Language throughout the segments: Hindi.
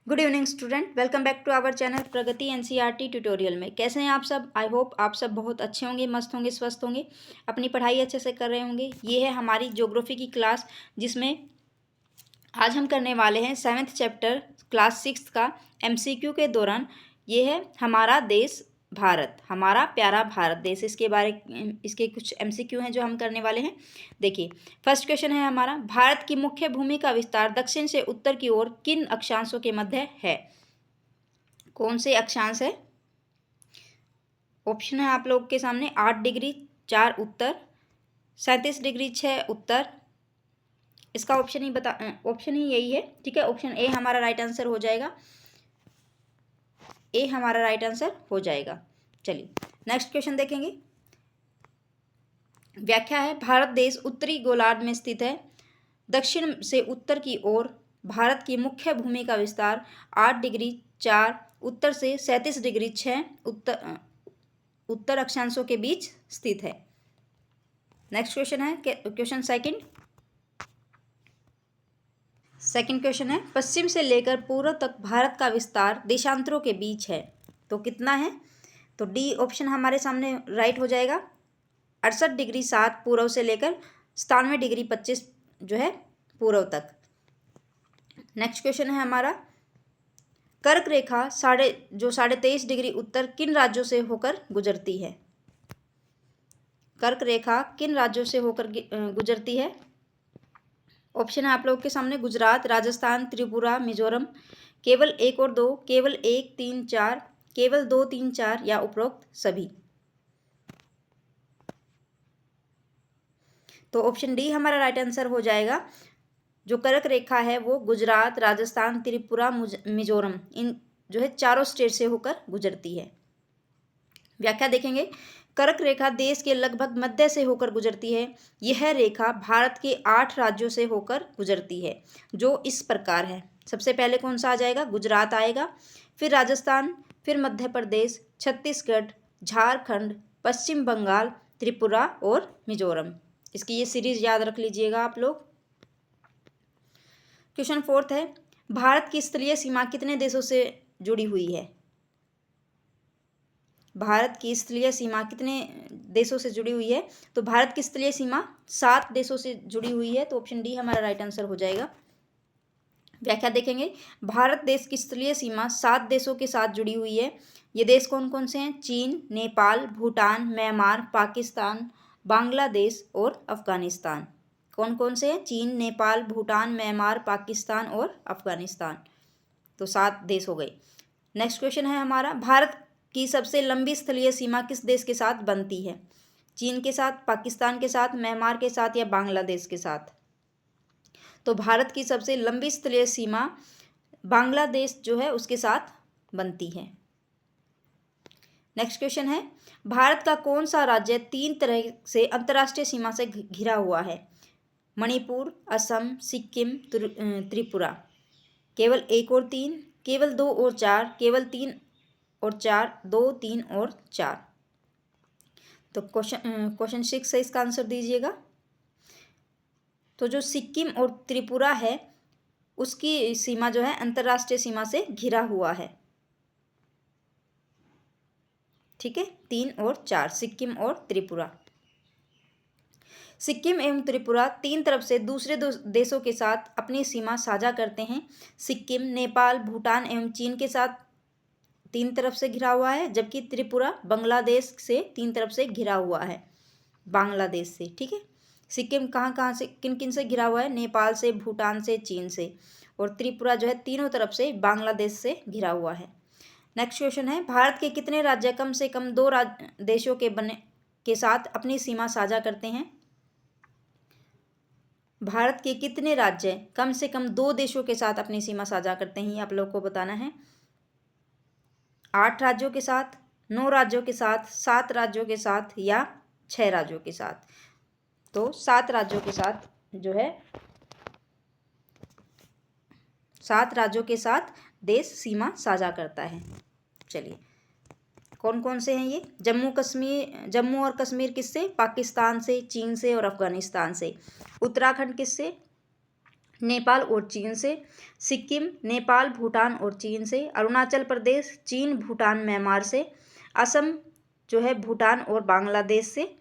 Good evening student, welcome back to our channel Pragati NCERT tutorial में। कैसे हैं आप सब? आई होप आप सब बहुत अच्छे होंगे, मस्त होंगे, स्वस्थ होंगे, अपनी पढ़ाई अच्छे से कर रहे होंगे। ये है हमारी ज्योग्राफी की क्लास, जिसमें आज हम करने वाले हैं 7th चैप्टर क्लास 6 का एमसीक्यू के दौरान। ये है हमारा देश भारत, हमारा प्यारा भारत देश। इसके कुछ एमसीक्यू हैं जो हम करने वाले हैं। देखिए, फर्स्ट क्वेश्चन है हमारा, भारत की मुख्य भूमि का विस्तार दक्षिण से उत्तर की ओर किन अक्षांशों के मध्य है? कौन से अक्षांश है? ऑप्शन है आप लोग के सामने, 8 डिग्री 4 उत्तर, 37 डिग्री 6 उत्तर। इसका ऑप्शन ही यही है, ठीक है। ऑप्शन ए हमारा राइट आंसर हो जाएगा। ए हमारा राइट आंसर हो जाएगा। चलिए नेक्स्ट क्वेश्चन देखेंगे। व्याख्या है, भारत देश उत्तरी गोलार्ध में स्थित है। दक्षिण से उत्तर की ओर भारत की मुख्य भूमि का विस्तार 8 डिग्री 4 उत्तर से 37 डिग्री 6 उत्तर अक्षांशों के बीच स्थित है। नेक्स्ट क्वेश्चन है क्वेश्चन सेकंड क्वेश्चन है, पश्चिम से लेकर पूर्व तक भारत का विस्तार देशांतरों के बीच है, तो कितना है? तो डी ऑप्शन हमारे सामने राइट हो जाएगा। 68 डिग्री 7 पूर्व से लेकर 97 डिग्री 25 जो है पूर्व तक। नेक्स्ट क्वेश्चन है हमारा, कर्क रेखा 23.5 डिग्री उत्तर किन राज्यों से होकर गुजरती है? कर्क रेखा किन राज्यों से होकर गुजरती है? ऑप्शन है आप लोग के सामने, गुजरात, राजस्थान, त्रिपुरा, मिजोरम। केवल 1 और 2, केवल 1, 3, 4, केवल 2, 3, 4 या उपरोक्त सभी। तो ऑप्शन डी हमारा राइट आंसर हो जाएगा। जो कर्क रेखा है वो गुजरात, राजस्थान, त्रिपुरा, मिजोरम, इन जो है चारों स्टेट से होकर गुजरती है। व्याख्या देखेंगे, कर्क रेखा देश के लगभग मध्य से होकर गुजरती है। यह रेखा भारत के 8 राज्यों से होकर गुजरती है, जो इस प्रकार है। सबसे पहले कौन सा आ जाएगा? गुजरात आएगा, फिर राजस्थान, फिर मध्य प्रदेश, छत्तीसगढ़, झारखंड, पश्चिम बंगाल, त्रिपुरा और मिजोरम। इसकी ये सीरीज याद रख लीजिएगा आप लोग। क्वेश्चन 4 है, भारत की स्थलीय सीमा कितने देशों से जुड़ी हुई है? भारत की स्थलीय सीमा कितने देशों से जुड़ी हुई है? तो भारत की स्थलीय सीमा 7 देशों से जुड़ी हुई है, तो ऑप्शन डी हमारा राइट आंसर हो जाएगा। व्याख्या देखेंगे, भारत देश की स्थलीय सीमा 7 देशों के साथ जुड़ी हुई है। ये देश कौन कौन से हैं? चीन, नेपाल, भूटान, म्यांमार, पाकिस्तान, बांग्लादेश और अफगानिस्तान। कौन कौन से हैं? चीन, नेपाल, भूटान, म्यांमार, पाकिस्तान और अफगानिस्तान। तो 7 देश हो गए। नेक्स्ट क्वेश्चन है हमारा, भारत की सबसे लंबी स्थलीय सीमा किस देश के साथ बनती है? चीन के साथ, पाकिस्तान के साथ, म्यांमार के साथ या बांग्लादेश के साथ? तो भारत की सबसे लंबी स्थलीय सीमा बांग्लादेश जो है उसके साथ बनती है। नेक्स्ट क्वेश्चन है, भारत का कौन सा राज्य 3 तरह से अंतर्राष्ट्रीय सीमा से घिरा हुआ है? मणिपुर, असम, सिक्किम, त्रिपुरा। केवल 1 और 3, केवल 2 और 4, केवल 3 और 4, 2, 3 और 4। तो क्वेश्चन 6 है, इसका आंसर दीजिएगा। तो जो सिक्किम और त्रिपुरा है उसकी सीमा जो है अंतर्राष्ट्रीय सीमा से घिरा हुआ है, ठीक है। 3 और 4, सिक्किम और त्रिपुरा। सिक्किम एवं त्रिपुरा 3 तरफ से दूसरे देशों के साथ अपनी सीमा साझा करते हैं। सिक्किम नेपाल, भूटान एवं चीन के साथ 3 तरफ से घिरा हुआ है, जबकि त्रिपुरा बांग्लादेश से 3 तरफ से घिरा हुआ है, बांग्लादेश से, ठीक है। सिक्किम कहाँ कहाँ से, किन किन से घिरा हुआ है? नेपाल से, भूटान से, चीन से। और त्रिपुरा जो है तीनों तरफ से बांग्लादेश से घिरा हुआ है। नेक्स्ट क्वेश्चन है, भारत के कितने राज्य कम से कम 2 देशों के साथ अपनी सीमा साझा करते हैं? भारत के कितने राज्य कम से कम 2 देशों के साथ अपनी सीमा साझा करते हैं, आप लोग को बताना है। 8 राज्यों के साथ, 9 राज्यों के साथ, 7 राज्यों के साथ या 6 राज्यों के साथ? तो 7 राज्यों के साथ जो है, 7 राज्यों के साथ देश सीमा साझा करता है। चलिए, कौन कौन से हैं ये? जम्मू और कश्मीर किससे? पाकिस्तान से, चीन से और अफगानिस्तान से। उत्तराखंड किससे? नेपाल और चीन से, सिक्किम नेपाल भूटान और चीन से, अरुणाचल प्रदेश चीन भूटान म्यांमार से, असम जो है भूटान और बांग्लादेश से,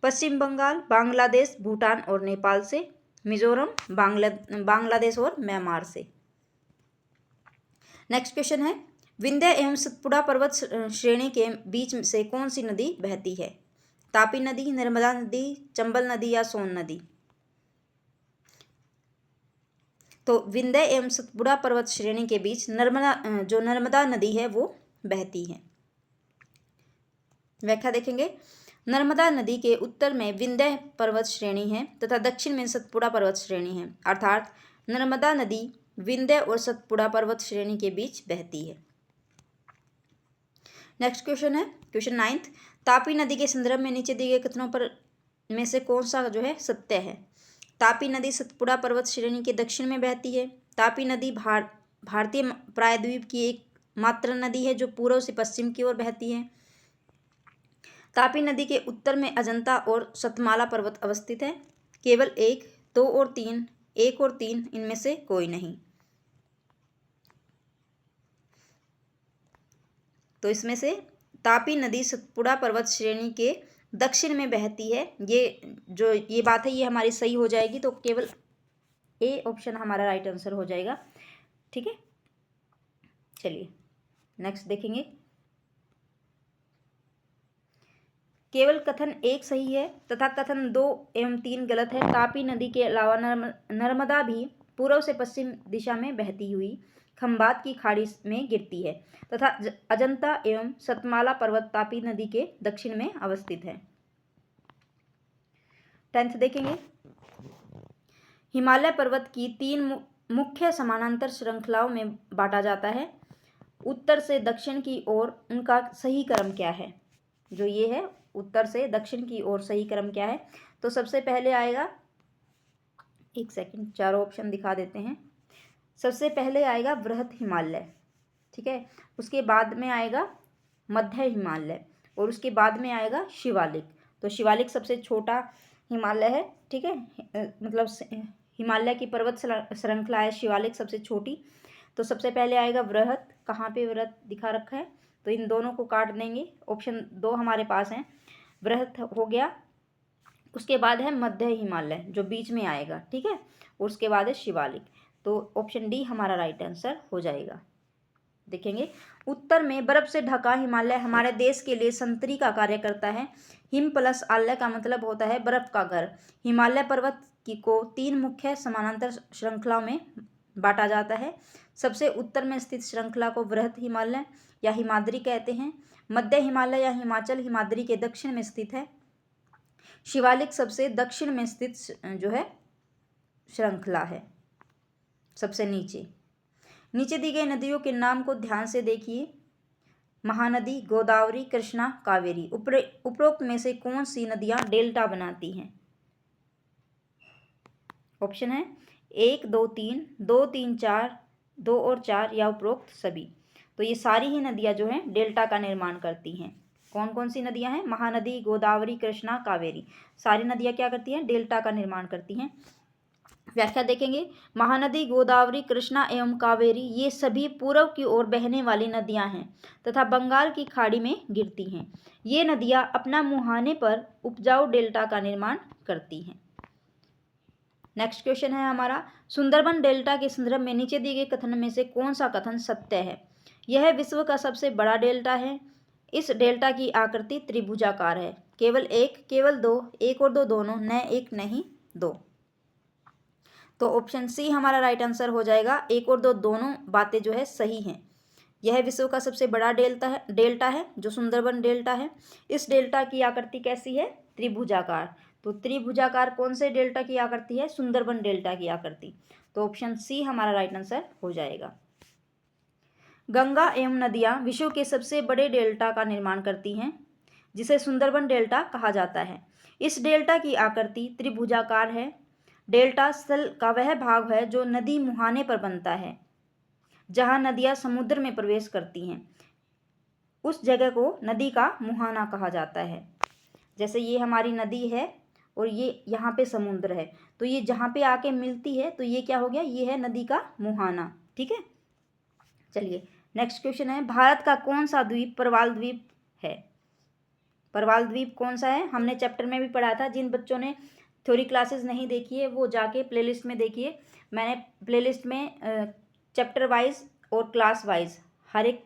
पश्चिम बंगाल बांग्लादेश भूटान और नेपाल से, मिजोरम बांग्लादेश और म्यांमार से। नेक्स्ट क्वेश्चन है, विंध्य एवं सतपुड़ा पर्वत श्रेणी के बीच से कौन सी नदी बहती है? तापी नदी, नर्मदा नदी, चंबल नदी या सोन नदी? तो विंध्य एवं सतपुड़ा पर्वत श्रेणी के बीच नर्मदा नदी है वो बहती है। व्याख्या देखेंगे, नर्मदा नदी के उत्तर में विंध्य पर्वत श्रेणी है तथा दक्षिण में सतपुड़ा पर्वत श्रेणी है, अर्थात नर्मदा नदी विंध्य और सतपुड़ा पर्वत श्रेणी के बीच बहती है। नेक्स्ट क्वेश्चन है क्वेश्चन 9th, तापी नदी के संदर्भ में नीचे दिए गए कथनों पर में से कौन सा जो है सत्य है? तापी नदी सतपुड़ा पर्वत श्रेणी के दक्षिण में बहती है। तापी नदी भारतीय प्रायद्वीप की एक मात्र नदी है जो पूर्व से पश्चिम की ओर बहती है। तापी नदी के उत्तर में अजंता और सतमाला पर्वत अवस्थित है। केवल 1, 2 और 3, 1 और 3 इनमें से कोई नहीं। तो इसमें से तापी नदी सतपुड़ा पर्वत श्रेणी के दक्षिण में बहती है, ये बात है ये हमारी सही हो जाएगी। तो केवल ए ऑप्शन हमारा राइट आंसर हो जाएगा। ठीक है, चलिए नेक्स्ट देखेंगे। केवल कथन 1 सही है तथा कथन 2 एवं 3 गलत है। तापी नदी के अलावा नर्मदा भी पूर्व से पश्चिम दिशा में बहती हुई खंबात की खाड़ी में गिरती है तथा अजंता एवं सतमाला पर्वत तापी नदी के दक्षिण में अवस्थित है। 10th देखेंगे, हिमालय पर्वत की 3 मुख्य समानांतर श्रृंखलाओं में बांटा जाता है। उत्तर से दक्षिण की ओर उनका सही क्रम क्या है? जो ये है उत्तर से दक्षिण की ओर सही क्रम क्या है? तो सबसे पहले आएगा, एक सेकंड चारों ऑप्शन दिखा देते हैं। सबसे पहले आएगा बृहत हिमालय, ठीक है, उसके बाद में आएगा मध्य हिमालय और उसके बाद में आएगा शिवालिक। तो शिवालिक सबसे छोटा हिमालय है, ठीक है, मतलब हिमालय की पर्वत श्रृंखला है शिवालिक सबसे छोटी। तो सबसे पहले आएगा बृहत, कहाँ पे बृहत दिखा रखा है? तो इन दोनों को काट देंगे, ऑप्शन 2 हमारे पास है, बृहत हो गया। उसके बाद है मध्य हिमालय जो बीच में आएगा, ठीक है, और उसके बाद है शिवालिक। तो ऑप्शन डी हमारा राइट आंसर हो जाएगा। देखेंगे, उत्तर में बर्फ से ढका हिमालय हमारे देश के लिए संतरी का कार्य करता है। हिम प्लस आलय का मतलब होता है बर्फ का घर। हिमालय पर्वत को 3 मुख्य समानांतर श्रृंखलाओं में बांटा जाता है। सबसे उत्तर में स्थित श्रृंखला को बृहत हिमालय या हिमाद्री कहते हैं। मध्य हिमालय या हिमाचल हिमाद्री के दक्षिण में स्थित है। शिवालिक सबसे दक्षिण में स्थित जो है श्रृंखला है, सबसे नीचे। नीचे दी गई नदियों के नाम को ध्यान से देखिए। महानदी, गोदावरी, कृष्णा, कावेरी। उपरोक्त में से कौन सी नदियां डेल्टा बनाती हैं? ऑप्शन है 1, 2, 3, 2, 3, 4, 2 और 4 या उपरोक्त सभी। तो ये सारी ही नदियां जो हैं डेल्टा का निर्माण करती हैं। कौन कौन सी नदियां हैं? महानदी, गोदावरी, कृष्णा, कावेरी। सारी नदियां क्या करती हैं? डेल्टा का निर्माण करती हैं। व्याख्या देखेंगे, महानदी, गोदावरी, कृष्णा एवं कावेरी ये सभी पूर्व की ओर बहने वाली नदियां हैं तथा बंगाल की खाड़ी में गिरती हैं। ये नदियां अपना मुहाने पर उपजाऊ डेल्टा का निर्माण करती हैं। नेक्स्ट क्वेश्चन है हमारा, सुंदरबन डेल्टा के संदर्भ में नीचे दिए गए कथन में से कौन सा कथन सत्य है? यह विश्व का सबसे बड़ा डेल्टा है। इस डेल्टा की आकृति त्रिभुजाकार है। केवल 1, केवल 2, 1 और 2 दोनों, न 1 नहीं 2। तो ऑप्शन सी हमारा राइट आंसर हो जाएगा। 1 और 2 दोनों बातें जो है सही हैं। यह विश्व का सबसे बड़ा डेल्टा है जो सुंदरबन डेल्टा है। इस डेल्टा की आकृति कैसी है? त्रिभुजाकार। तो त्रिभुजाकार कौन से डेल्टा की आकृति है? सुंदरबन डेल्टा की आकृति। तो ऑप्शन सी हमारा राइट आंसर हो जाएगा। गंगा एवं नदियां विश्व के सबसे बड़े डेल्टा का निर्माण करती हैं जिसे सुंदरबन डेल्टा कहा जाता है। इस डेल्टा की आकृति त्रिभुजाकार है। डेल्टा स्थल का वह भाग है जो नदी मुहाने पर बनता है। जहां नदियां समुद्र में प्रवेश करती हैं उस जगह को नदी का मुहाना कहा जाता है। जैसे ये हमारी नदी है और ये यहाँ पे समुद्र है। तो ये जहाँ पे आके मिलती है तो ये क्या हो गया, ये है नदी का मुहाना। ठीक है, चलिए नेक्स्ट क्वेश्चन है, भारत का कौन सा द्वीप प्रवाल द्वीप है? प्रवाल द्वीप कौन सा है? हमने चैप्टर में भी पढ़ा था। जिन बच्चों ने थ्योरी क्लासेस नहीं देखी है वो जाके प्लेलिस्ट में देखिए। मैंने प्लेलिस्ट में चैप्टर वाइज और क्लास वाइज हर एक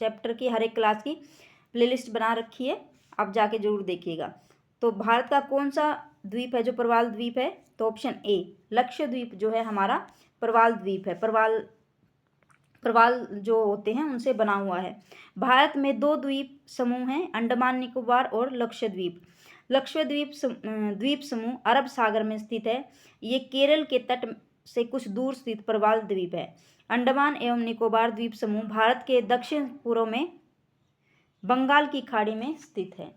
चैप्टर की, हर एक क्लास की प्लेलिस्ट बना रखी है, आप जाके जरूर देखिएगा। तो भारत का कौन सा द्वीप है जो प्रवाल द्वीप है? तो ऑप्शन ए लक्षद्वीप जो है हमारा प्रवाल द्वीप है। प्रवाल जो होते हैं उनसे बना हुआ है। भारत में 2 द्वीप समूह हैं, अंडमान निकोबार और लक्षद्वीप। लक्षद्वीप द्वीप समूह अरब सागर में स्थित है। ये केरल के तट से कुछ दूर स्थित प्रवाल द्वीप है। अंडमान एवं निकोबार द्वीप समूह भारत के दक्षिण पूर्व में बंगाल की खाड़ी में स्थित है।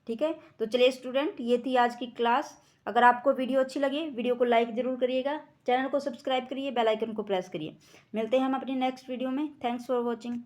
ठीक है, तो चलिए स्टूडेंट, ये थी आज की क्लास। अगर आपको वीडियो अच्छी लगे वीडियो को लाइक ज़रूर करिएगा, चैनल को सब्सक्राइब करिए, बेल आइकन को प्रेस करिए। मिलते हैं हम अपनी नेक्स्ट वीडियो में। Thanks for watching.